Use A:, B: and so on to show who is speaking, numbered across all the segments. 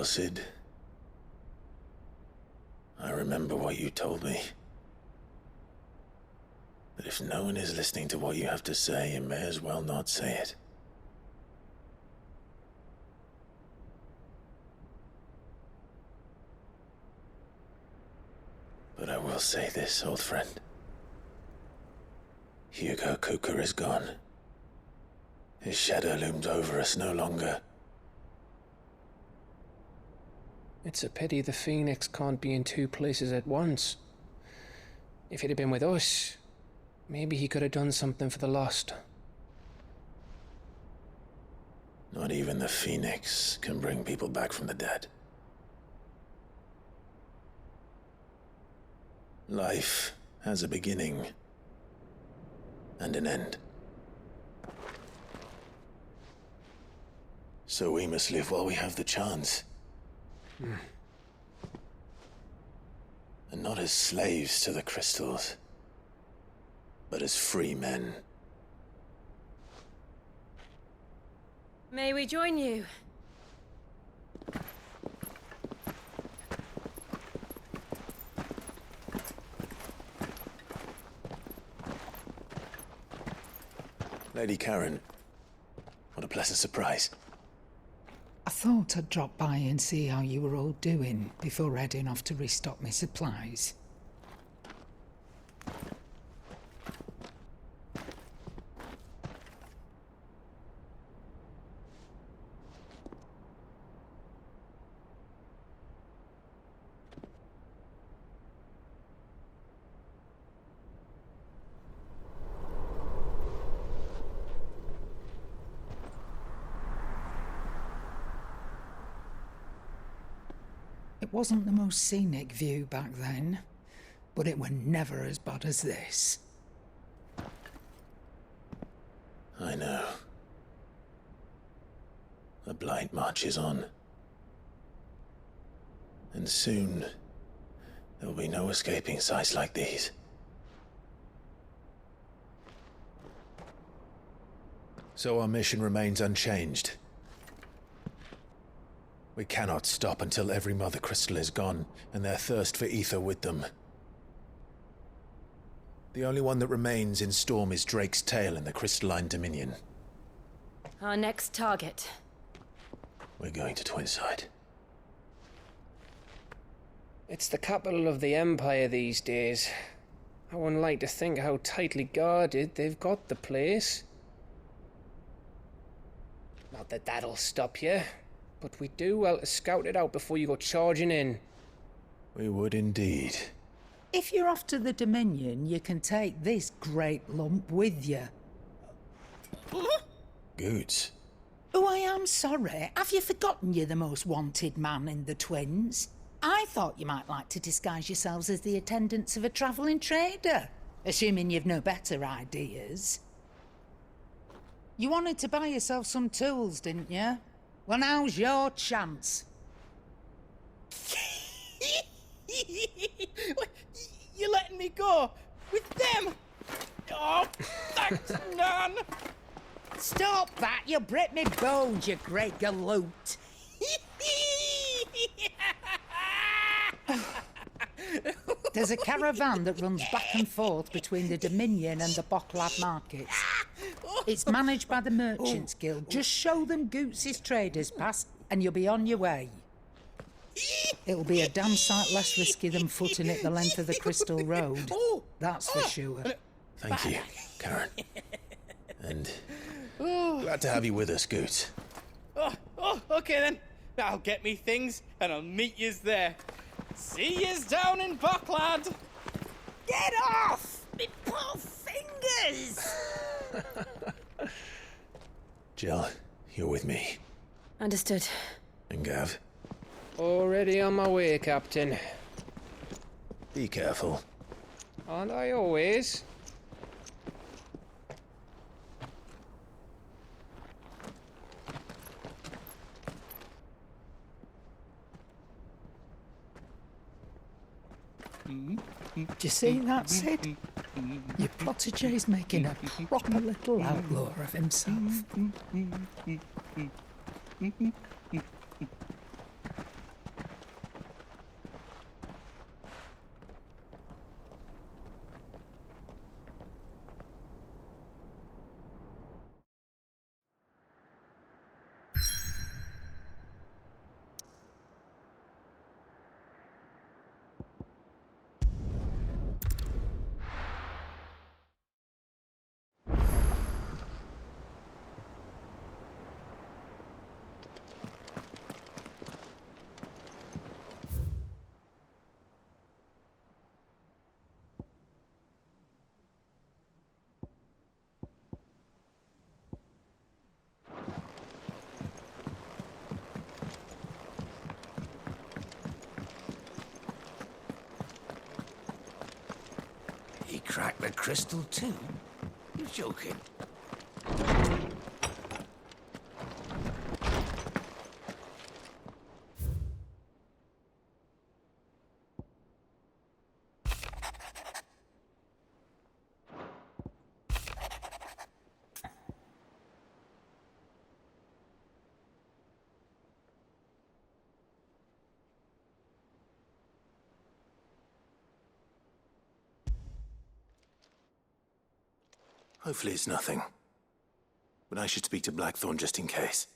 A: Cid. I remember what you told me. That if no one is listening to what you have to say, you may as well not say it. But I will say this, old friend. Hugo Kuka is gone. His shadow looms over us no longer.
B: It's a pity the Phoenix can't be in two places at once. If he'd have been with us, maybe he could have done something for the lost.
A: Not even the Phoenix can bring people back from the dead. Life has a beginning and an end. So we must live while we have the chance. And not as slaves to the crystals, but as free men.
C: May we join you?
A: Lady Karen, what a pleasant surprise.
D: I thought I'd drop by and see how you were all doing before heading off to restock my supplies. It wasn't the most scenic view back then, but it were never as bad as this.
A: I know. The Blight marches on. And soon, there will be no escaping sights like these. So our mission remains unchanged. We cannot stop until every Mother Crystal is gone, and their thirst for ether with them. The only one that remains in Storm is Drake's Tail in the Crystalline Dominion.
C: Our next target.
A: We're going to Twinside.
B: It's the capital of the Empire these days. I wouldn't like to think how tightly guarded they've got the place. Not that that'll stop you. But we do well to scout it out before you go charging in.
A: We would indeed.
D: If you're off to the Dominion, you can take this great lump with you.
A: Goods.
D: Oh, I am sorry. Have you forgotten you're the most wanted man in the Twins? I thought you might like to disguise yourselves as the attendants of a travelling trader, assuming you've no better ideas. You wanted to buy yourself some tools, didn't you? Well, now's your chance.
E: You're letting me go? With them? Oh, thanks, Nan!
D: Stop that! You'll break me bones, you great galoot! There's a caravan that runs back and forth between the Dominion and the Bocklad markets. It's managed by the Merchants Guild. Just show them Goots' traders pass and you'll be on your way. It'll be a damn sight less risky than footing it the length of the Crystal Road. That's for sure.
A: Thank you, Karen. And glad to have you with us, Goots.
E: Okay then. I'll get me things and I'll meet yous there. See yous down in Bocklad.
D: Get off! Me poor fingers!
A: Jill, you're with me.
C: Understood.
A: And Gav,
B: Already on my way, Captain.
A: be careful.
B: Aren't I always?
D: Do you see that, Sid? Your protégé's making a proper little outlaw of himself.
F: He cracked the crystal too? You're joking.
A: Hopefully it's nothing. But I should speak to Blackthorn just in case.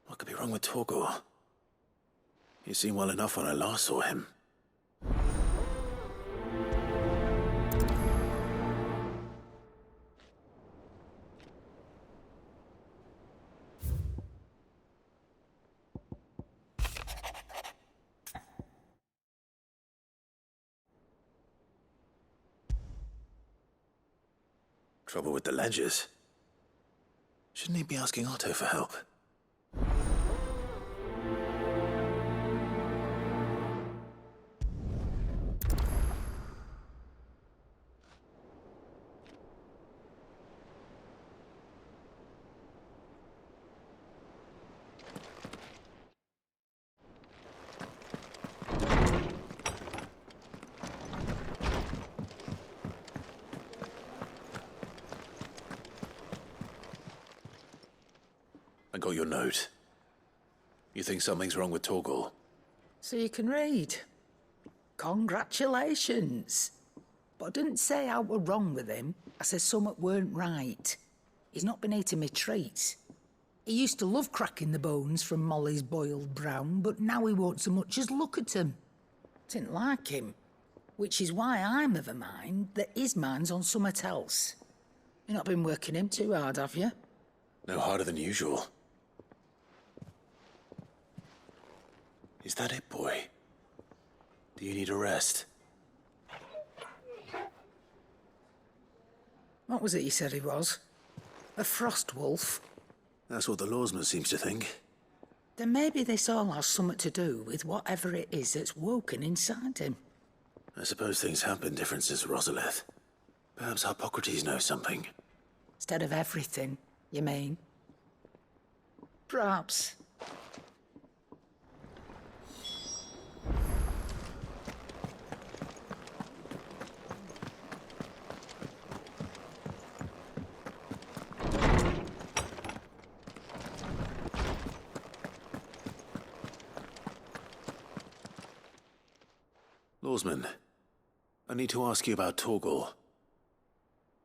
A: What could be wrong with Torgor? He seemed well enough when I last saw him. Trouble with the ledgers. Shouldn't he be asking Otto for help? I got your note. You think something's wrong with Torgor?
D: So you can read. Congratulations. But I didn't say I were wrong with him. I said something weren't right. He's not been eating me treats. He used to love cracking the bones from Molly's boiled brown, but now he won't so much as look at 'em. Didn't like him. Which is why I'm of a mind that his mind's on something else. You've not been working him too hard, have you?
A: No harder than usual. Is that it, boy? Do you need a rest?
D: What was it you said he was? A frost wolf?
A: That's what the lawsman seems to think.
D: Then maybe this all has something to do with whatever it is that's woken inside him.
A: I suppose things have been different since Rosalith. Perhaps Hippocrates knows something.
D: Instead of everything, you mean? Perhaps.
A: Lawsman, I need to ask you about Torgor.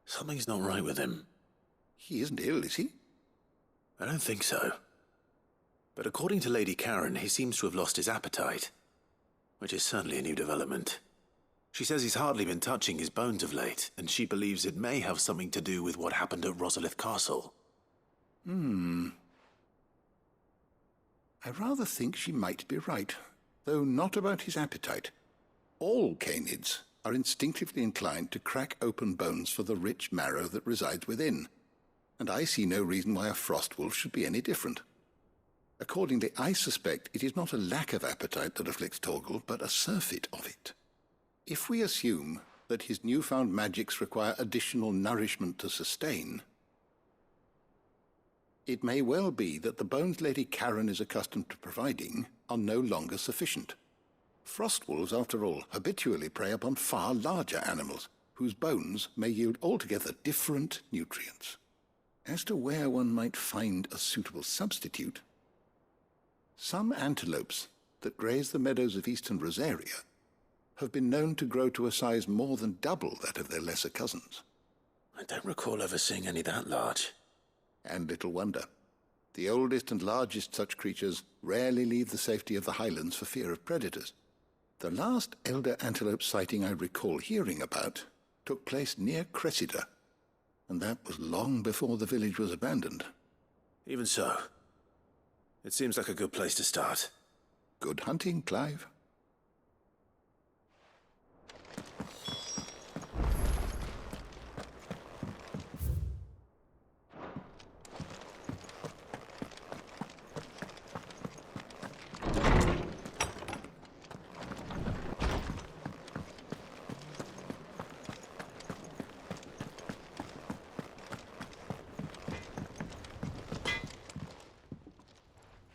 A: Something's not right with him.
F: He isn't ill, is he?
A: I don't think so. But according to Lady Karen, he seems to have lost his appetite, which is certainly a new development. She says he's hardly been touching his bones of late, and she believes it may have something to do with what happened at Rosalith Castle.
F: I rather think she might be right, though not about his appetite. All canids are instinctively inclined to crack open bones for the rich marrow that resides within, and I see no reason why a frost wolf should be any different. Accordingly, I suspect it is not a lack of appetite that afflicts Torgor, but a surfeit of it. If we assume that his newfound magics require additional nourishment to sustain, it may well be that the bones Lady Karen is accustomed to providing are no longer sufficient. Frost wolves, after all, habitually prey upon far larger animals, whose bones may yield altogether different nutrients. As to where one might find a suitable substitute, some antelopes that graze the meadows of eastern Rosaria have been known to grow to a size more than double that of their lesser cousins.
A: I don't recall ever seeing any that large.
F: And little wonder. The oldest and largest such creatures rarely leave the safety of the highlands for fear of predators. The last elder antelope sighting I recall hearing about took place near Cressida, and that was long before the village was abandoned.
A: Even so, it seems like a good place to start.
F: Good hunting, Clive.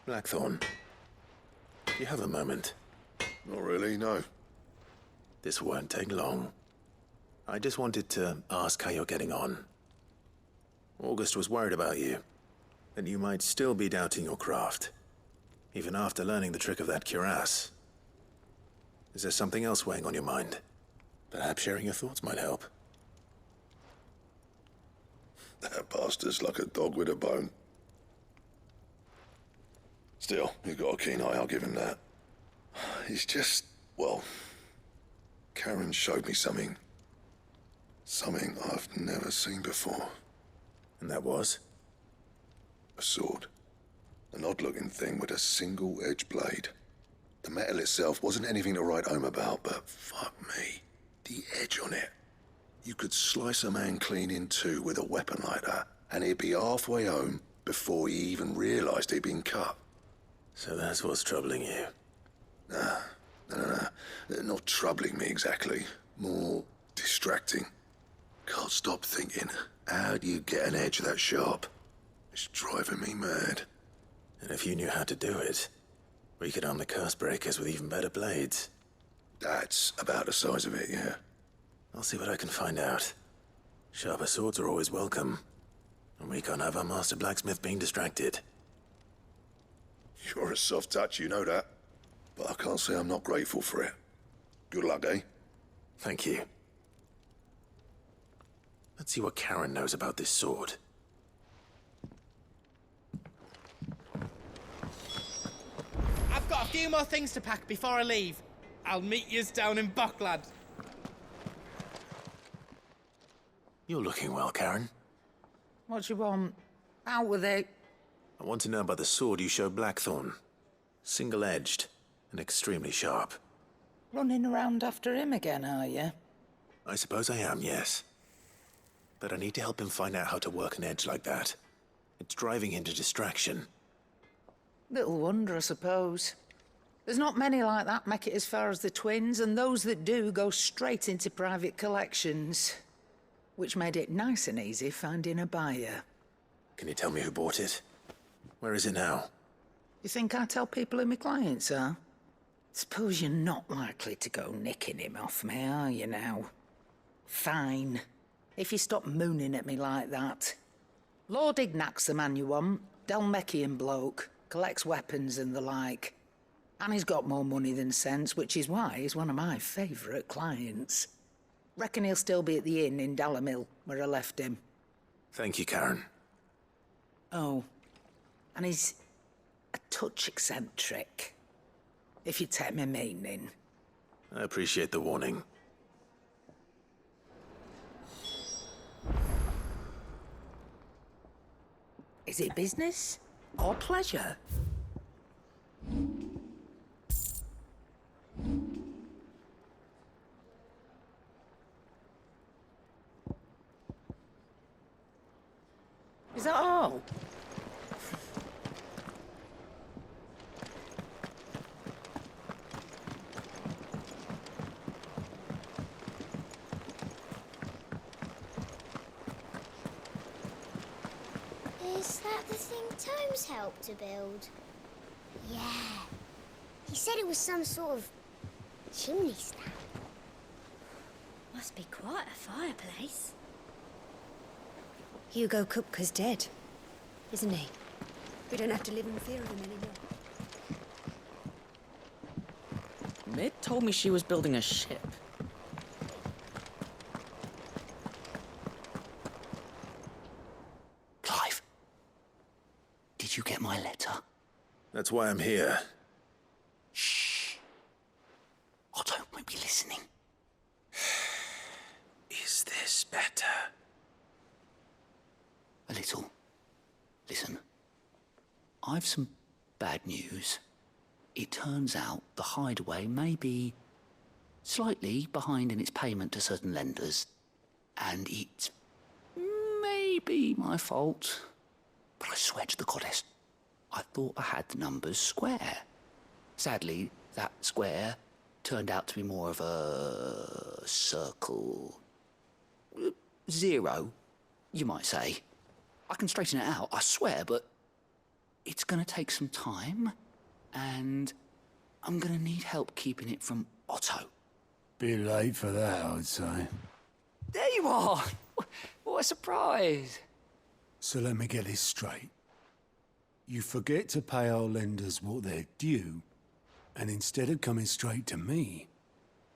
A: Blackthorn, do you have a moment?
G: Not really, no.
A: This won't take long. I just wanted to ask how you're getting on. August was worried about you, that you might still be doubting your craft, even after learning the trick of that cuirass. Is there something else weighing on your mind? Perhaps sharing your thoughts might help.
G: That bastard's like a dog with a bone. Still, he's got a keen eye, I'll give him that. He's just, well, Karen showed me something. Something I've never seen before.
A: And that was?
G: A sword. An odd-looking thing with a single-edged blade. The metal itself wasn't anything to write home about, but fuck me, the edge on it. You could slice a man clean in two with a weapon like that, and he'd be halfway home before he even realised he'd been cut.
A: So that's what's troubling you.
G: No. Not troubling me exactly. More distracting. Can't stop thinking, how do you get an edge that sharp? It's driving me mad.
A: And if you knew how to do it, we could arm the curse breakers with even better blades.
G: That's about the size of it, yeah.
A: I'll see what I can find out. Sharper swords are always welcome. And we can't have our master blacksmith being distracted.
G: You're a soft touch, you know that. But I can't say I'm not grateful for it. Good luck, eh?
A: Thank you. Let's see what Karen knows about this sword.
E: I've got a few more things to pack before I leave. I'll meet yous down in Buckland.
A: You're looking well, Karen.
D: What do you want? Out with it.
A: I want to know about the sword you showed Blackthorn. Single-edged and extremely sharp.
D: Running around after him again, are you?
A: I suppose I am, yes. But I need to help him find out how to work an edge like that. It's driving him to distraction.
D: Little wonder, I suppose. There's not many like that make it as far as the twins, and those that do go straight into private collections. Which made it nice and easy finding a buyer.
A: Can you tell me who bought it? Where is it now?
D: You think I tell people who my clients are? Suppose you're not likely to go nicking him off me, are you now? Fine. If you stop mooning at me like that. Lord Ignac's the man you want. Dalmekian bloke. Collects weapons and the like. And he's got more money than sense, which is why he's one of my favourite clients. Reckon he'll still be at the inn in Dalamill, where I left him.
A: Thank you, Karen.
D: Oh, and he's a touch eccentric, if you take my meaning.
A: I appreciate the warning.
D: Is it business or pleasure? Is that all?
H: Is that the thing Tomes helped to build? Yeah. He said it was some sort of chimney stack.
C: Must be quite a fireplace. Hugo Kupka's dead, isn't he? We don't have to live in fear of him anymore.
I: Mid told me she was building a ship.
J: Clive, did you get my letter?
A: That's why I'm here.
J: Shh. Otto won't be listening.
A: Is this better?
J: A little. Listen, I've some bad news. It turns out the hideaway may be slightly behind in its payment to certain lenders, and it's maybe my fault. But I swear to the goddess, I thought I had the numbers square. Sadly, that square turned out to be more of a circle. Zero, you might say. I can straighten it out, I swear, but it's gonna take some time, and I'm gonna need help keeping it from Otto.
K: Bit late for that, I'd say.
J: There you are! What a surprise!
K: So let me get this straight. You forget to pay our lenders what they're due, and instead of coming straight to me,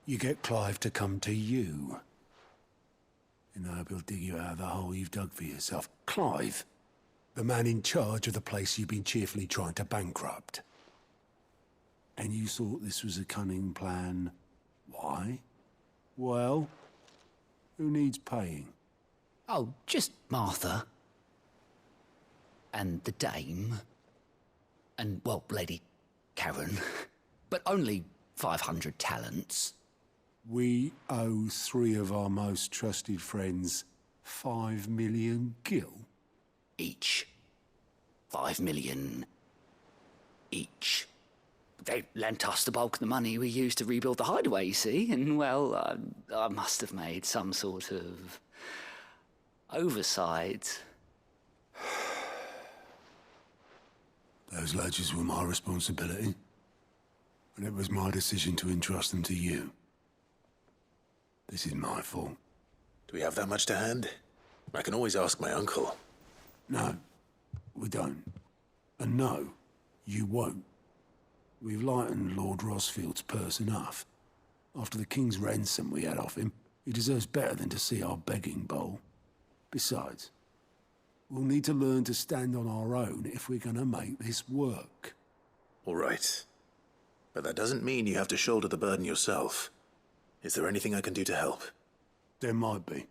K: you get Clive to come to you. And I hope he'll dig you out of the hole you've dug for yourself. Clive, the man in charge of the place you've been cheerfully trying to bankrupt. And you thought this was a cunning plan. Why? Well, who needs paying?
J: Oh, just Martha. And the dame. And, well, Lady Karen. But only 500 talents.
K: We owe 3 of our most trusted friends 5 million gil.
J: Each. 5 million each. They lent us the bulk of the money we used to rebuild the hideaway, you see, and, well, I must have made some sort of oversight.
K: Those ledgers were my responsibility, and it was my decision to entrust them to you. This is my fault.
A: Do we have that much to hand? I can always ask my uncle.
K: No, we don't. And no, you won't. We've lightened Lord Rosfield's purse enough. After the king's ransom we had off him, he deserves better than to see our begging bowl. Besides, we'll need to learn to stand on our own if we're gonna make this work.
A: All right. But that doesn't mean you have to shoulder the burden yourself. Is there anything I can do to help?
K: There might be.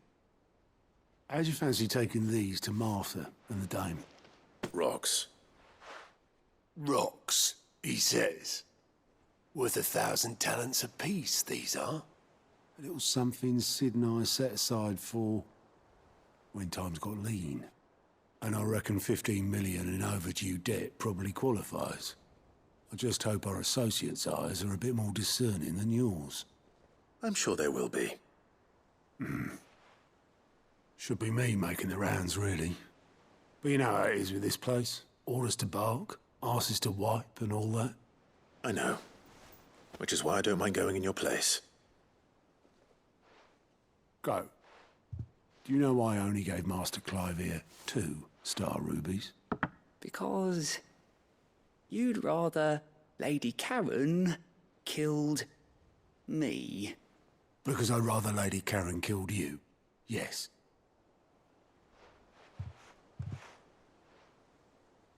K: How'd you fancy taking these to Martha and the dame?
A: Rocks.
L: Rocks, he says. Worth 1,000 talents apiece, these are.
K: A little something Sid and I set aside for when times got lean. And I reckon 15 million in overdue debt probably qualifies. I just hope our associates' eyes are a bit more discerning than yours.
A: I'm sure there will be.
K: Should be me making the rounds, really. But you know how it is with this place. Orders to bark, arses to wipe, and all that.
A: I know. Which is why I don't mind going in your place.
K: Go. Do you know why I only gave Master Clive here 2 star rubies?
J: Because you'd rather Lady Karen killed me.
K: Because I'd rather Lady Karen killed you. Yes.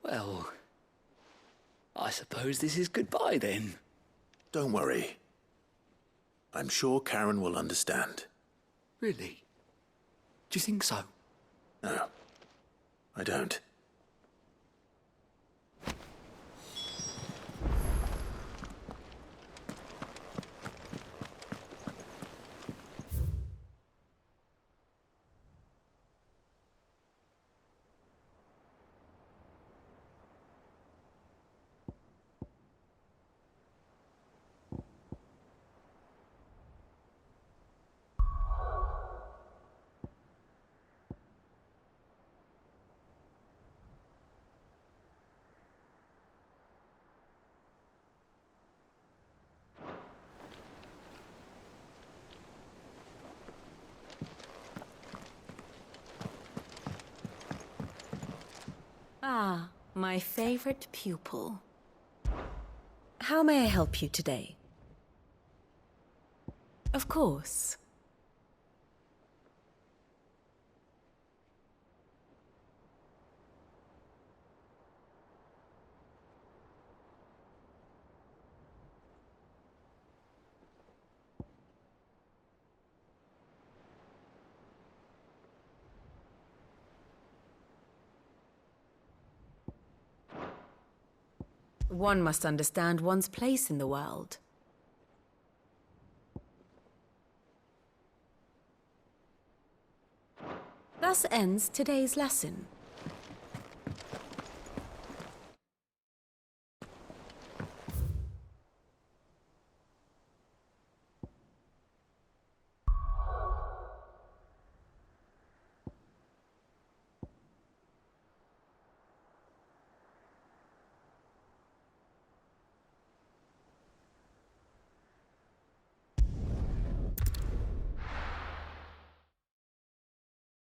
J: Well, I suppose this is goodbye then.
A: Don't worry. I'm sure Karen will understand.
J: Really? Do you think so?
A: No, I don't.
M: Ah, my favorite pupil. How may I help you today? Of course. One must understand one's place in the world. Thus ends today's lesson.